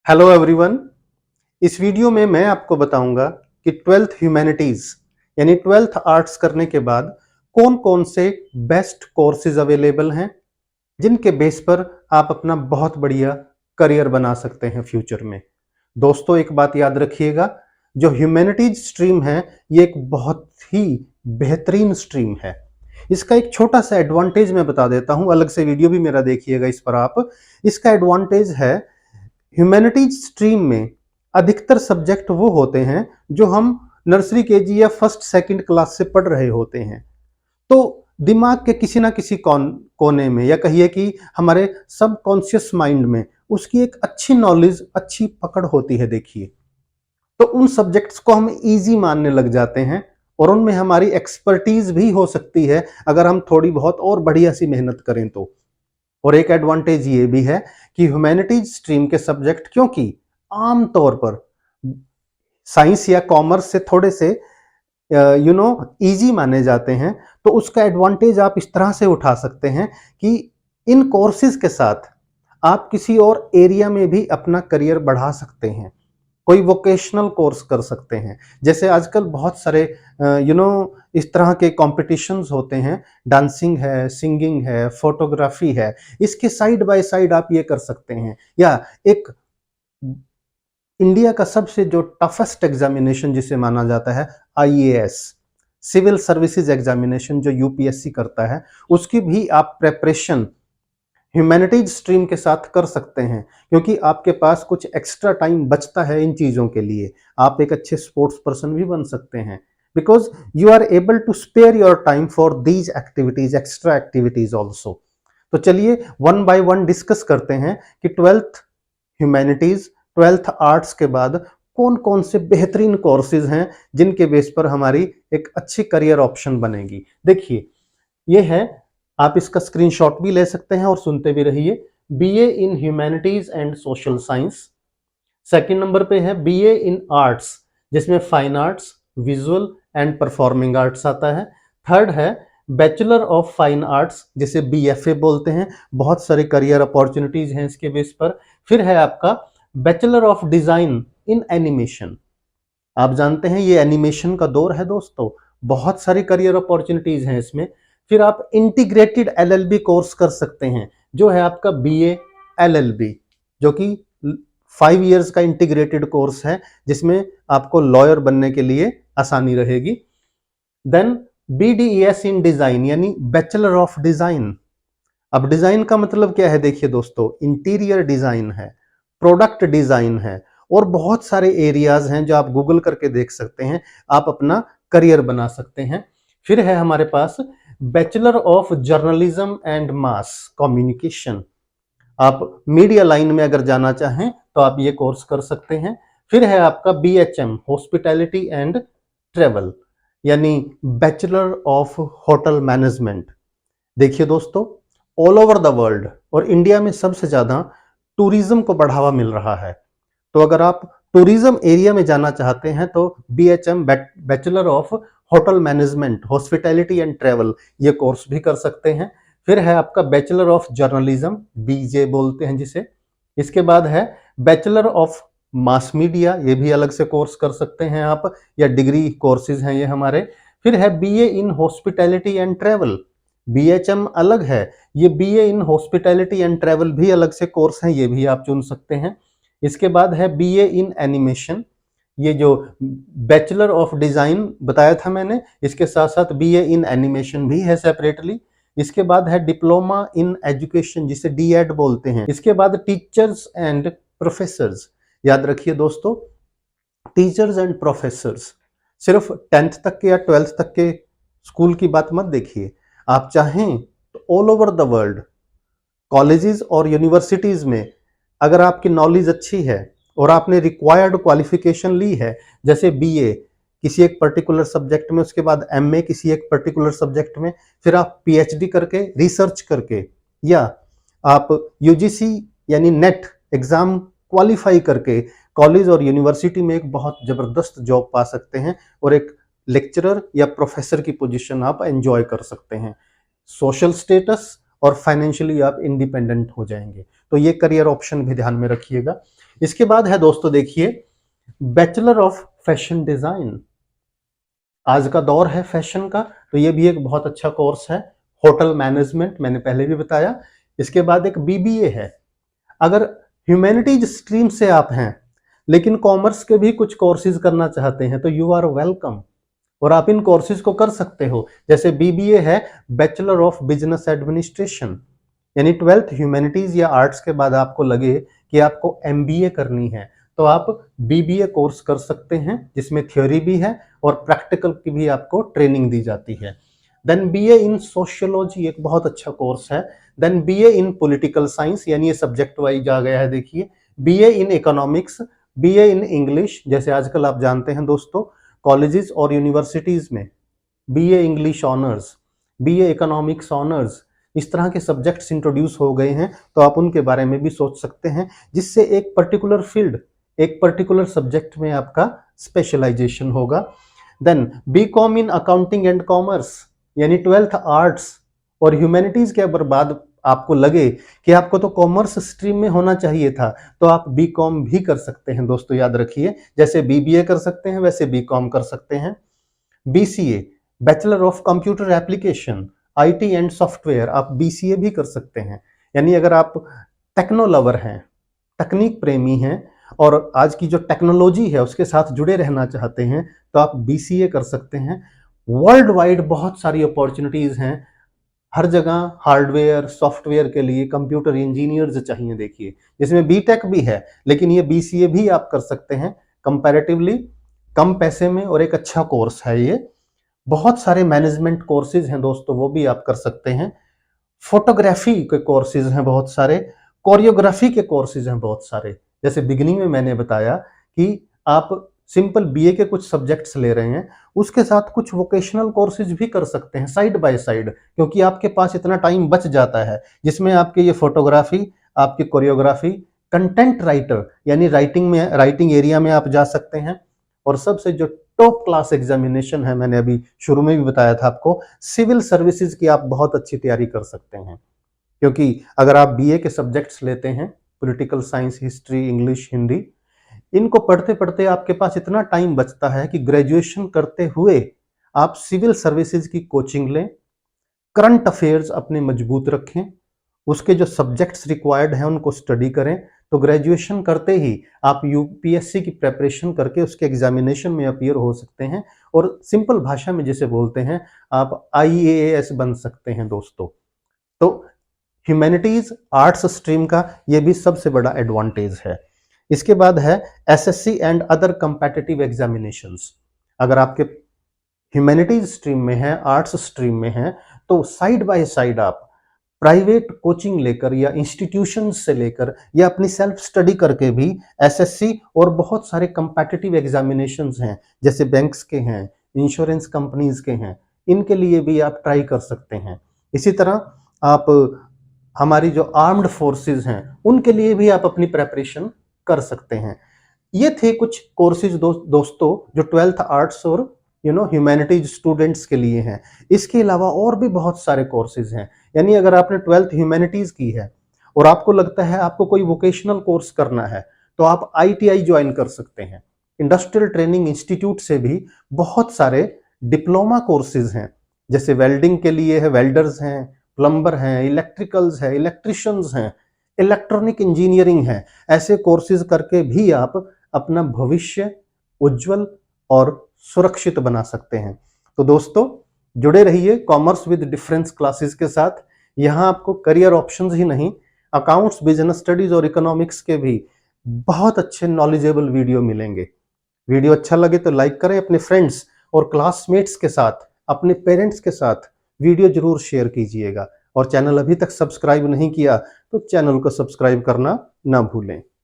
Hello everyone. इस video में मैं आपको बताऊंगा कि ट्वेल्थ ह्यूमैनिटीज यानी ट्वेल्थ आर्ट्स करने के बाद कौन कौन से बेस्ट कोर्सेज अवेलेबल हैं जिनके बेस पर आप अपना बहुत बढ़िया करियर बना सकते हैं फ्यूचर में। दोस्तों, एक बात याद रखिएगा, जो ह्यूमैनिटीज स्ट्रीम है ये एक बहुत ही बेहतरीन स्ट्रीम है। इसका एक छोटा सा एडवांटेज मैं बता देता हूं, अलग से वीडियो भी मेरा देखिएगा इस पर आप। इसका एडवांटेज है, ह्यूमैनिटीज स्ट्रीम में अधिकतर सब्जेक्ट वो होते हैं जो हम नर्सरी केजी या फर्स्ट सेकंड क्लास से पढ़ रहे होते हैं। तो दिमाग के किसी ना किसी कोने में, या कहिए कि हमारे सबकॉन्शियस माइंड में उसकी एक अच्छी नॉलेज, अच्छी पकड़ होती है। देखिए, तो उन सब्जेक्ट्स को हम इजी मानने लग जाते हैं और उनमें हमारी एक्सपर्टीज भी हो सकती है अगर हम थोड़ी बहुत और बढ़िया सी मेहनत करें तो। और एक एडवांटेज ये भी है कि ह्यूमैनिटीज स्ट्रीम के सब्जेक्ट क्योंकि आमतौर पर साइंस या कॉमर्स से थोड़े से इजी माने जाते हैं, तो उसका एडवांटेज आप इस तरह से उठा सकते हैं कि इन कोर्सेज के साथ आप किसी और एरिया में भी अपना करियर बढ़ा सकते हैं। कोई वोकेशनल कोर्स कर सकते हैं, जैसे आजकल बहुत सारे इस तरह के कॉम्पिटिशन्स होते हैं। डांसिंग है, सिंगिंग है, फोटोग्राफी है, इसके साइड बाय साइड आप ये कर सकते हैं। या एक इंडिया का सबसे जो टफेस्ट एग्जामिनेशन जिसे माना जाता है आईएएस, सिविल सर्विसेज एग्जामिनेशन जो यूपीएससी करता है, उसकी भी आप प्रेपरेशन ह्यूमैनिटीज स्ट्रीम के साथ कर सकते हैं, क्योंकि आपके पास कुछ एक्स्ट्रा टाइम बचता है इन चीजों के लिए। आप एक अच्छे स्पोर्ट्स पर्सन भी बन सकते हैं, because you are able to spare your time for these activities, extra activities also. तो चलिए वन बाय वन डिस्कस करते हैं कि ट्वेल्थ ह्यूमैनिटीज, ट्वेल्थ आर्ट्स के बाद कौन कौन से बेहतरीन कोर्सेज हैं जिनके बेस पर हमारी एक अच्छी करियर ऑप्शन बनेगी। देखिए, ये है, आप इसका स्क्रीनशॉट भी ले सकते हैं और सुनते भी रहिए। BA in humanities and social science. Second number पे है बीए इन आर्ट्स, जिसमें fine arts, visual and performing arts आता है। थर्ड है बैचलर ऑफ फाइन आर्ट्स, जिसे बीएफए बोलते हैं। बहुत सारे करियर अपॉर्चुनिटीज हैं इसके बेस पर। फिर है आपका bachelor of design in animation. आप जानते हैं ये एनिमेशन का दौर है दोस्तों, बहुत सारी करियर अपॉर्चुनिटीज हैं इसमें। फिर आप इंटीग्रेटेड एलएलबी कोर्स कर सकते हैं, जो है आपका बीए एलएलबी, जो कि 5 इयर्स का इंटीग्रेटेड कोर्स है, जिसमें आपको लॉयर बनने के लिए आसानी रहेगी। देन बीडीईएस इन डिजाइन, यानी बैचलर ऑफ डिजाइन। अब डिजाइन का मतलब क्या है? देखिए दोस्तों, इंटीरियर डिजाइन है, प्रोडक्ट डिजाइन है, और बहुत सारे एरियाज हैं जो आप गूगल करके देख सकते हैं, आप अपना करियर बना सकते हैं। फिर है हमारे पास bachelor of journalism and mass communication. आप मीडिया लाइन में अगर जाना चाहें तो आप ये कोर्स कर सकते हैं। फिर है आपका बीएचएम, हॉस्पिटैलिटी एंड ट्रेवल, यानी बैचलर ऑफ होटल मैनेजमेंट। देखिए दोस्तों, ऑल ओवर द वर्ल्ड और इंडिया में सबसे ज्यादा टूरिज्म को बढ़ावा मिल रहा है। तो अगर आप टूरिज्म एरिया में जाना चाहते हैं तो BHM, bachelor of hotel management, hospitality and travel, ये कोर्स भी कर सकते हैं। फिर है आपका बैचलर ऑफ जर्नलिज्म, बीजे बोलते हैं जिसे। इसके बाद है बैचलर ऑफ मास मीडिया, ये भी अलग से कोर्स कर सकते हैं आप, या डिग्री कोर्सेज हैं ये हमारे। फिर है BA in hospitality and travel, BHM अलग है, ये BA in hospitality and travel भी अलग से कोर्स हैं, ये भी आप चुन सकते हैं। इसके बाद है बीए इन एनिमेशन, ये जो बैचलर ऑफ डिजाइन बताया था मैंने, इसके साथ साथ बीए इन एनिमेशन भी है सेपरेटली। इसके बाद है डिप्लोमा इन एजुकेशन, जिसे डीएड बोलते हैं। इसके बाद टीचर्स एंड प्रोफेसर्स। याद रखिए दोस्तों, टीचर्स एंड प्रोफेसर्स सिर्फ 10th तक के या 12th तक के स्कूल की बात मत देखिए। आप चाहें तो all over the world colleges और यूनिवर्सिटीज में अगर आपकी नॉलेज अच्छी है और आपने रिक्वायर्ड क्वालिफिकेशन ली है, जैसे बीए किसी एक पर्टिकुलर सब्जेक्ट में, उसके बाद एमए किसी एक पर्टिकुलर सब्जेक्ट में, फिर आप पीएचडी करके, रिसर्च करके, या आप यूजीसी यानी नेट एग्जाम क्वालिफाई करके कॉलेज और यूनिवर्सिटी में एक बहुत जबरदस्त जॉब पा सकते हैं और एक लेक्चरर या प्रोफेसर की पोजीशन आप एंजॉय कर सकते हैं। सोशल स्टेटस और फाइनेंशियली आप इंडिपेंडेंट हो जाएंगे। तो ये करियर ऑप्शन भी ध्यान में रखिएगा। इसके बाद है दोस्तों देखिए बैचलर ऑफ फैशन डिजाइन। आज का दौर है फैशन का, तो ये भी एक बहुत अच्छा कोर्स है। होटल मैनेजमेंट मैंने पहले भी बताया। इसके बाद एक बीबीए है। अगर ह्यूमैनिटीज स्ट्रीम से आप हैं लेकिन कॉमर्स के भी कुछ कोर्सेज करना चाहते हैं तो यू आर वेलकम, और आप इन कोर्सेज को कर सकते हो। जैसे बीबीए है बैचलर ऑफ बिजनेस एडमिनिस्ट्रेशन, यानी ट्वेल्थ ह्यूमैनिटीज या आर्ट्स के बाद आपको लगे कि आपको एमबीए करनी है तो आप बीबीए कोर्स कर सकते हैं, जिसमें थ्योरी भी है और प्रैक्टिकल की भी आपको ट्रेनिंग दी जाती है। देन बीए इन सोशियोलॉजी एक बहुत अच्छा कोर्स है। Then BA in political science, यानी ये सब्जेक्ट वाइज आ गया है देखिए। BA in economics, BA in English, जैसे आजकल आप जानते हैं दोस्तों कॉलेजेस और यूनिवर्सिटीज में BA English honours, BA economics honours, इस तरह के सब्जेक्ट्स इंट्रोड्यूस हो गए हैं, तो आप उनके बारे में भी सोच सकते हैं, जिससे एक पर्टिकुलर फील्ड, एक पर्टिकुलर सब्जेक्ट में आपका स्पेशलाइजेशन होगा। Then BCom in accounting and commerce, यानी ट्वेल्थ आर्ट्स और ह्यूमैनिटीज के बाद आपको लगे कि आपको तो कॉमर्स स्ट्रीम में होना चाहिए था, तो आप बीकॉम भी कर सकते हैं दोस्तों, याद रखिए। जैसे बीबीए कर सकते हैं वैसे बीकॉम कर सकते हैं। BCA bachelor of computer application, IT and software, आप बीसीए भी कर सकते हैं। यानी अगर आप टेक्नो लवर हैं, तकनीक प्रेमी हैं और आज की जो टेक्नोलॉजी है उसके साथ जुड़े रहना चाहते हैं तो आप बीसीए कर सकते हैं। वर्ल्ड वाइड बहुत सारी अपॉर्चुनिटीज हैं, हर जगह हार्डवेयर सॉफ्टवेयर के लिए कंप्यूटर इंजीनियर्स चाहिए देखिए, जिसमें बीटेक भी है, लेकिन ये बीसीए भी आप कर सकते हैं कंपैरेटिवली कम पैसे में, और एक अच्छा कोर्स है ये। बहुत सारे मैनेजमेंट कोर्सेज हैं दोस्तों, वो भी आप कर सकते हैं। फोटोग्राफी के कोर्सेज हैं बहुत सारे, कोरियोग्राफी के कोर्सेज हैं बहुत सारे। जैसे बिगिनिंग में मैंने बताया कि आप सिंपल बीए के कुछ सब्जेक्ट्स ले रहे हैं, उसके साथ कुछ वोकेशनल कोर्सेज भी कर सकते हैं साइड बाय साइड, क्योंकि आपके पास इतना टाइम बच जाता है जिसमें आपके ये फोटोग्राफी, आपकी कोरियोग्राफी, कंटेंट राइटर यानी राइटिंग एरिया में आप जा सकते हैं। और सबसे जो टॉप क्लास एग्जामिनेशन है, मैंने अभी शुरू में भी बताया था आपको, सिविल सर्विसेज की आप बहुत अच्छी तैयारी कर सकते हैं। क्योंकि अगर आप बीए के सब्जेक्ट्स लेते हैं, political science, history, English, Hindi, इनको पढ़ते पढ़ते आपके पास इतना टाइम बचता है कि ग्रेजुएशन करते हुए आप सिविल सर्विसेज की कोचिंग लें, करंट अफेयर्स अपने मजबूत रखें, उसके जो सब्जेक्ट्स रिक्वायर्ड हैं उनको स्टडी करें, तो ग्रेजुएशन करते ही आप यूपीएससी की प्रिपरेशन करके उसके एग्जामिनेशन में अपीयर हो सकते हैं, और सिंपल भाषा में जिसे बोलते हैं आप आईएएस बन सकते हैं दोस्तों। तो ह्यूमैनिटीज आर्ट्स स्ट्रीम का ये भी सबसे बड़ा एडवांटेज है। इसके बाद है SSC and other competitive examinations. अगर आपके ह्यूमैनिटीज स्ट्रीम में है, आर्ट्स स्ट्रीम में है, तो साइड बाय साइड आप प्राइवेट कोचिंग लेकर या इंस्टीट्यूशन से लेकर या अपनी सेल्फ स्टडी करके भी एसएससी और बहुत सारे कंपेटिटिव एग्जामिनेशंस हैं, जैसे बैंक्स के हैं, इंश्योरेंस कंपनीज के हैं, इनके लिए भी आप ट्राई कर सकते हैं। इसी तरह आप हमारी जो आर्म्ड फोर्सेस हैं उनके लिए भी आप अपनी प्रेपरेशन कर सकते हैं। ये थे कुछ कोर्सेज दोस्तों जो ट्वेल्थ आर्ट्स और ह्यूमैनिटीज स्टूडेंट्स के लिए हैं। इसके अलावा और भी बहुत सारे कोर्सेज हैं। यानी अगर आपने ट्वेल्थ ह्यूमैनिटीज की है और आपको लगता है आपको कोई वोकेशनल कोर्स करना है, तो आप आईटीआई ज्वाइन कर सकते हैं। इंडस्ट्रियल ट्रेनिंग इंस्टीट्यूट से भी बहुत सारे डिप्लोमा कोर्सेज हैं, जैसे वेल्डिंग के लिए है, वेल्डर्स हैं, प्लम्बर हैं, इलेक्ट्रिकल्स हैं, इलेक्ट्रिशियंस हैं, इलेक्ट्रॉनिक इंजीनियरिंग है। ऐसे कोर्सेज करके भी आप अपना भविष्य उज्जवल और सुरक्षित बना सकते हैं। तो दोस्तों जुड़े रहिए कॉमर्स विद डिफरेंस क्लासेस के साथ। यहाँ आपको करियर ऑप्शंस ही नहीं, अकाउंट्स, बिजनेस स्टडीज और इकोनॉमिक्स के भी बहुत अच्छे नॉलेजेबल वीडियो मिलेंगे। वीडियो अच्छा लगे तो लाइक करें, अपने फ्रेंड्स और क्लासमेट्स के साथ, अपने पेरेंट्स के साथ वीडियो जरूर शेयर कीजिएगा। और चैनल अभी तक सब्सक्राइब नहीं किया तो चैनल को सब्सक्राइब करना ना भूलें।